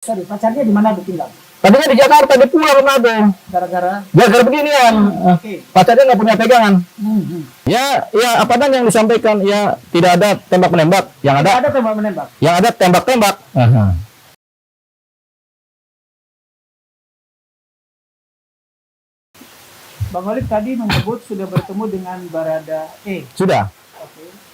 Sorry, pacarnya di mana tinggal? Tadinya di Jakarta, dia pulang Manado. Gara-gara beginian. Okay. Pacarnya nggak punya pegangan. Ya apa dan yang disampaikan, ya tidak ada tembak menembak. Yang ada tembak menembak. Yang ada tembak-tembak. Bang Olive tadi menyebut sudah bertemu dengan Baradae. Sudah. Oke.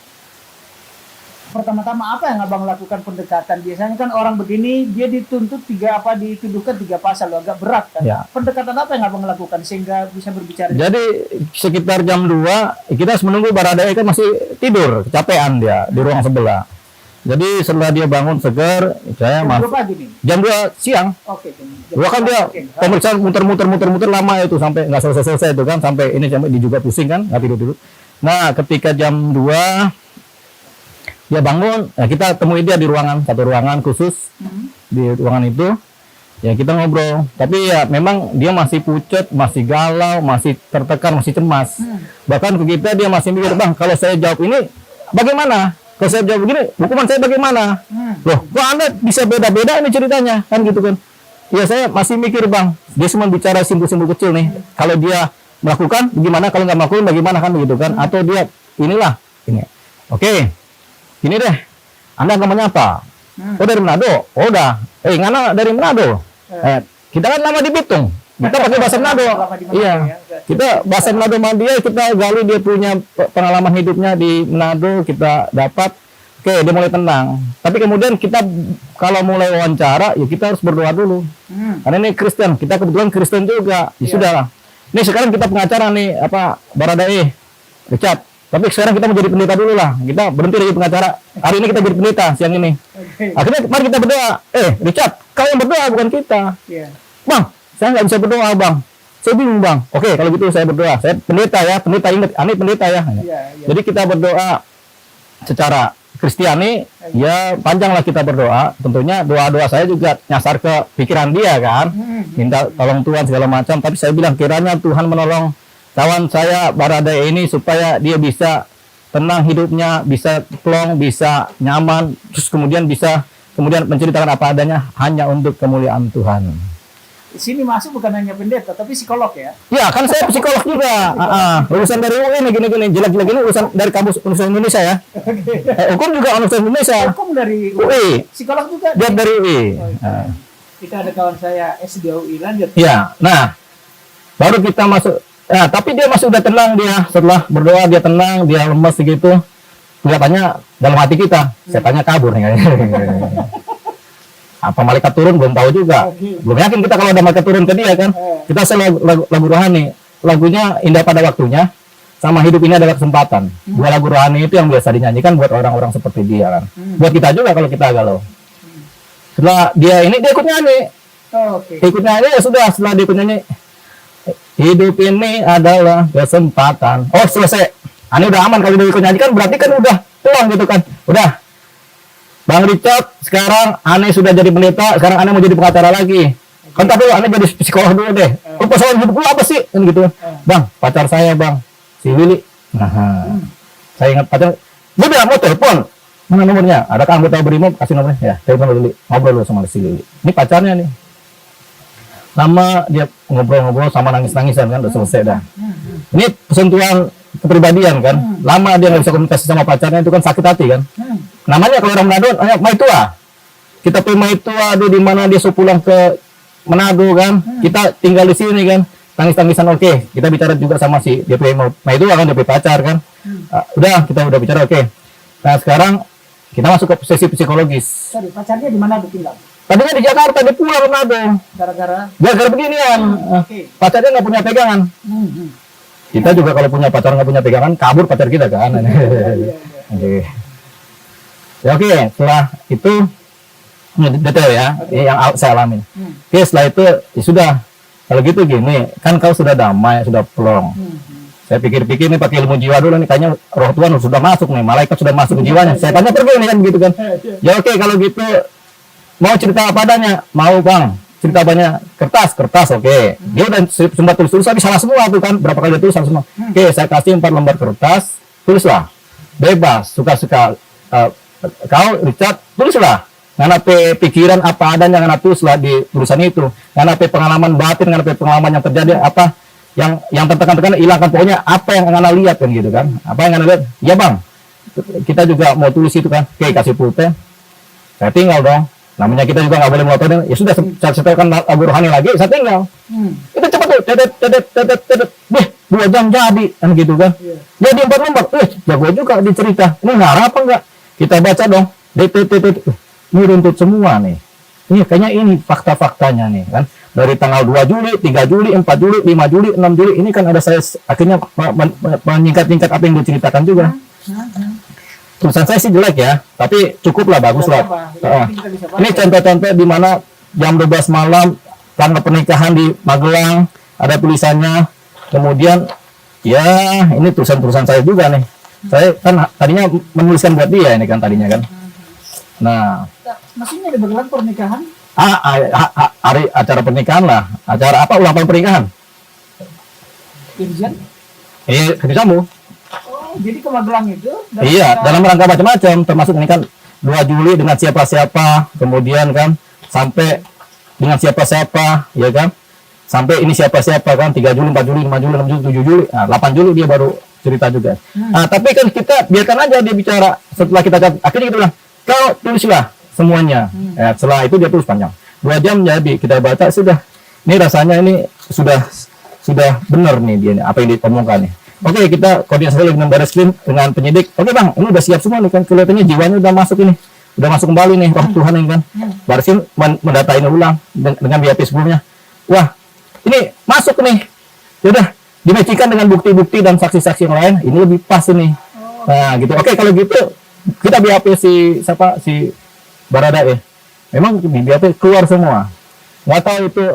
Pertama-tama apa yang abang lakukan pendekatan? Biasanya kan orang begini dia dituntut dituduhkan 3 pasal, agak berat kan. Ya. Pendekatan apa yang abang lakukan sehingga bisa berbicara? Jadi sekitar jam 2 kita harus menunggu Baradae, kan masih tidur, kecapean dia di ruang sebelah. Jadi setelah dia bangun segar, saya masuk. Jam 2 siang. Oke. Gua kan dia pemeriksaan muter-muter lama itu sampai nggak selesai itu kan, sampai ini sampai dia juga pusing kan, nggak tidur. Nah, ketika jam 2 dia bangun, ya kita temui dia di satu ruangan khusus. Di ruangan itu ya kita ngobrol, tapi ya memang dia masih pucat, masih galau, masih tertekan, masih cemas. Bahkan ke kita dia masih mikir, "Bang, kalau saya jawab ini bagaimana? Kalau saya jawab begini, hukuman saya bagaimana?" Loh, kok Anda bisa beda-beda ini ceritanya? Kan gitu kan. Ya saya masih mikir, Bang, dia cuma bicara simpul-simpul kecil nih. Kalau dia melakukan gimana, kalau nggak melakukan bagaimana, kan begitu kan. Atau dia inilah ini. Oke. Ini deh, Anda namanya apa? Oh, dari Manado. Oh, udah. Ngana dari Manado. Kita kan lama di Bitung. Kita pakai bahasa Manado. Iya. Kita bahasa Manado sama dia, kita gali dia punya pengalaman hidupnya di Manado, kita dapat. Oke, dia mulai tenang. Tapi kemudian kita kalau mulai wawancara, ya kita harus berdoa dulu. Karena ini Kristen, kita kebetulan Kristen juga. Ya sudahlah. Ini sekarang kita pengacara nih, Baradae, Richard. Tapi sekarang kita mau jadi pendeta dulu lah. Kita berhenti dari pengacara. Hari ini kita jadi pendeta siang ini. Akhirnya mari kita berdoa. Richard, kau yang berdoa bukan kita. Bang, saya nggak bisa berdoa, Bang. Saya bingung, Bang. Oke, kalau gitu saya berdoa. Saya pendeta ya, pendeta ingat, Ani pendeta ya. Jadi kita berdoa secara Kristiani, ya panjanglah kita berdoa. Tentunya doa-doa saya juga nyasar ke pikiran dia kan. Minta tolong Tuhan segala macam. Tapi saya bilang kiranya Tuhan menolong kawan saya Baradae ini supaya dia bisa tenang hidupnya, bisa plong, bisa nyaman, terus kemudian bisa menceritakan apa adanya hanya untuk kemuliaan Tuhan. Di sini masuk bukan hanya pendeta, tapi psikolog ya? Ya, kan saya psikolog juga. Lulusan dari UI nih, gini-gini, jelek-jelek ini lulusan dari kampus Universitas Indonesia ya. Hukum juga Universitas Indonesia. Hukum dari UI. Psikolog juga? Dia dari UI. Kita ada kawan saya S2 UI, lanjut. Ya, nah, baru kita masuk. Nah, tapi dia masih udah tenang dia. Setelah berdoa dia tenang, dia lemes gitu. Kelihatannya dalam hati kita, setannya kabur nih kayaknya. Apa malaikat turun belum tahu juga. Belum yakin kita kalau ada malaikat turun ke dia kan. Kita lagu rohani. Lagunya Indah Pada Waktunya sama Hidup Ini Adalah Kesempatan. 2 lagu rohani itu yang biasa dinyanyikan buat orang-orang seperti dia kan. Buat kita juga kalau kita galau. Setelah dia ikut nyanyi. Ikut nyanyi ya sudah, setelah dia ikut nyanyi, hidup ini adalah kesempatan. Oh, selesai. Ini udah aman kalau udah ikut nyanyi kan, berarti kan udah pulang gitu kan. Udah. Bang Richard, sekarang Ane sudah jadi pendeta, sekarang Ane mau jadi pengacara lagi. Kan tapi Ane jadi psikolog dulu deh. Oh, persoalan hidup gue apa sih? Kan gitu. Bang, pacar saya, Bang. Si Willy. Saya ingat pacar. Dia bilang mau telepon. Mana nomornya? Adakah anggota BRIMOB? Kasih nomornya. Ya, telepon dulu. Ngobrol dulu sama si Willy. Ini pacarnya nih. Lama dia ngobrol-ngobrol sama nangis-nangisan kan, udah selesai dah. Ini sentuhan kepribadian kan. Lama dia nggak bisa komunikasi sama pacarnya, itu kan sakit hati kan. Namanya kalau orang Manado, Maitua. Kita pergi Maitua, di mana dia pulang ke Manado kan. Kita tinggal di sini kan. Tangis-tangisan oke. Kita bicara juga sama si dia Maitua kan, dia pacar kan. Kita udah bicara oke. Nah sekarang kita masuk ke sesi psikologis. Sorry, pacarnya di mana tinggal? Tadinya di Jakarta, dia pulang ke Manado. Gara-gara beginian. Pacarnya nggak punya pegangan. Kita juga kalau punya pacar nggak punya pegangan, kabur pacar kita kan. Oke, setelah itu detail ya, yang saya alamin. Oke, setelah itu ya sudah. Kalau gitu gini, kan kau sudah damai, sudah plong. Saya pikir-pikir nih pakai ilmu jiwa dulu nih, kayaknya roh Tuhan sudah masuk nih, malaikat sudah masuk ke jiwanya. Saya tanya pergi nih kan gitu kan. Ya oke, kalau gitu mau cerita apa adanya? Mau, Bang. Cerita banyak. Kertas, oke. Dia udah sempat tulis tapi salah semua tuh kan. Berapa kali dia tulis salah semua. Oke, saya kasih 4 lembar kertas. Tulislah. Bebas, suka-suka. Kau, Richard, tulislah. ngana pe pikiran apa adanya ngana tulis lah di tulisan itu, ngana pe pengalaman batin, ngana pe pengalaman yang terjadi apa yang tertekan-tekan hilangkan, pokoknya apa yang ngana lihat kan gitu kan, apa yang ngana lihat, ya bang, kita juga mau tulis itu kan, oke kasih pulpen, saya tinggal dong. Namanya kita juga nggak boleh melototin. Ya sudah, saya setelkan Abu Rohani lagi, saya tinggal. Itu cepat tuh, tedet, 2 jam jadi, kan gitu kan. Jadi 4 lembar, jago juga dicerita. Ini ngarang apa enggak? Kita baca dong, ini runtut semua nih. Ini kayaknya ini fakta-faktanya nih kan. Dari tanggal 2 Juli, 3 Juli, 4 Juli, 5 Juli, 6 Juli, ini kan ada saya akhirnya menyingkat-nyingkat apa yang diceritakan juga. Tulisan saya sih jelek ya, tapi cukup lah, bagus lah. Ini contoh-contoh di mana jam 12 malam tanggal pernikahan di Magelang, ada tulisannya. Kemudian ya ini tulisan-tulisan saya juga nih. Saya kan tadinya menuliskan buat dia ini kan tadinya kan. Nah, maksudnya di Magelang pernikahan? Hari acara pernikahan lah. Acara apa, ulang tahun pernikahan? Irjen? Kerja kamu. Jadi ke Magelang itu iya, dalam rangka macam-macam, termasuk ini kan 2 Juli dengan siapa-siapa, kemudian kan sampai dengan siapa-siapa, ya kan, sampai ini siapa-siapa kan, 3 Juli, 4 Juli, 5 Juli, 6 Juli, 7 Juli, nah, 8 Juli dia baru cerita juga. Nah, tapi kan kita biarkan aja dia bicara. Setelah kita akhirnya kita bilang, kau tulislah semuanya. Setelah itu dia tulis panjang, 2 jam jadi kita baca, sudah, ini rasanya ini sudah benar nih dia, apa yang diomongkan nih. Oke, kita koordinasi dengan Bareskrim, dengan penyidik. Oke bang, ini udah siap semua nih kan, kelihatannya jiwanya udah masuk ini, udah masuk kembali nih, roh Tuhan ini kan. Bareskrim mendata ini ulang dengan BAP sebelumnya. Wah, ini masuk nih, yaudah dimecikan dengan bukti-bukti dan saksi-saksi yang lain, ini lebih pas ini. Nah gitu. Oke, kalau gitu kita BAP si Baradae, memang di BAP keluar semua. Nggak tahu itu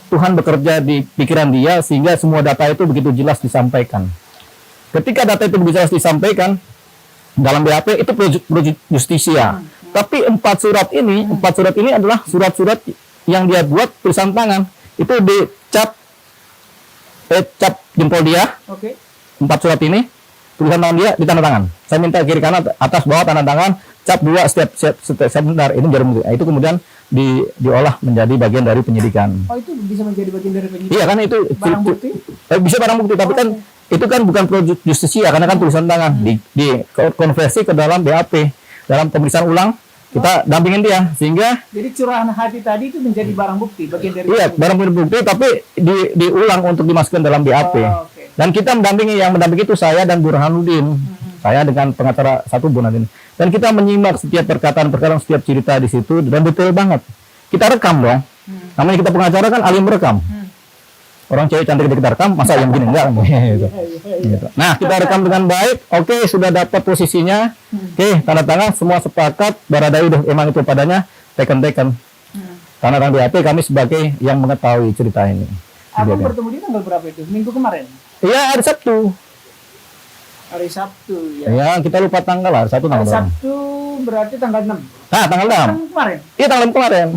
Tuhan bekerja di pikiran dia sehingga semua data itu begitu jelas disampaikan. Ketika data itu begitu jelas disampaikan dalam BAP itu pro justisia. Tapi 4 surat ini adalah surat-surat yang dia buat tulisan tangan. Itu dicap jempol dia. Oke. 4 surat ini tulisan tangan dia ditanda tangan. Saya minta kiri kanan atas bawah tanda tangan, cap 2 setiap sebentar. Ini jarum. Itu kemudian diolah menjadi bagian dari penyidikan. Oh, itu bisa menjadi bagian dari penyidikan. Iya kan, itu barang bukti? Bisa barang bukti, tapi kan itu kan bukan pro justisia karena kan tulisan tangan di konversi ke dalam BAP, dalam pemeriksaan ulang kita dampingin dia sehingga jadi curahan hati tadi itu menjadi barang bukti, bagian dari barang bukti, tapi diulang untuk dimasukkan dalam BAP. Okay. Dan kita mendampingi itu saya dan Burhanuddin. Saya dengan pengacara 1 Burhanuddin. Dan kita menyimak setiap perkataan, setiap cerita di situ dan detail banget. Kita rekam dong. Namanya kita pengacara kan ahli merekam. Orang cewek cantik kita rekam, masa yang gini enggak? Gitu. Nah, kita rekam dengan baik. Oke, sudah dapat posisinya. Oke, tanda tangan, semua sepakat. Baradae udah emang itu padanya, teken. Tanda tangan BAP, kami sebagai yang mengetahui cerita ini. Abang bertemu di tanggal berapa itu? Minggu kemarin? Iya, hari Sabtu. Hari Sabtu ya. Ya, kita lupa tanggal lah. Sabtu Hari Sabtu berarti tanggal 6. Nah, tanggal 6. Kemarin. Iya, tanggal 6 kemarin.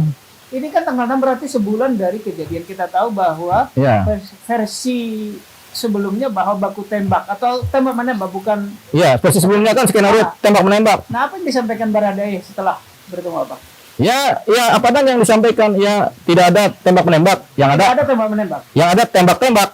Ini kan tanggal 6 berarti sebulan dari kejadian. Kita tahu bahwa versi sebelumnya bahwa baku tembak atau tembak menembak bukan. Iya, versi sebelumnya kan skenario tembak menembak. Nah, apa yang disampaikan Baradae setelah bertemu apa? Ya, apa dan yang disampaikan? Ya, tidak ada tembak menembak. Yang ada tembak menembak. Yang ada tembak-tembak.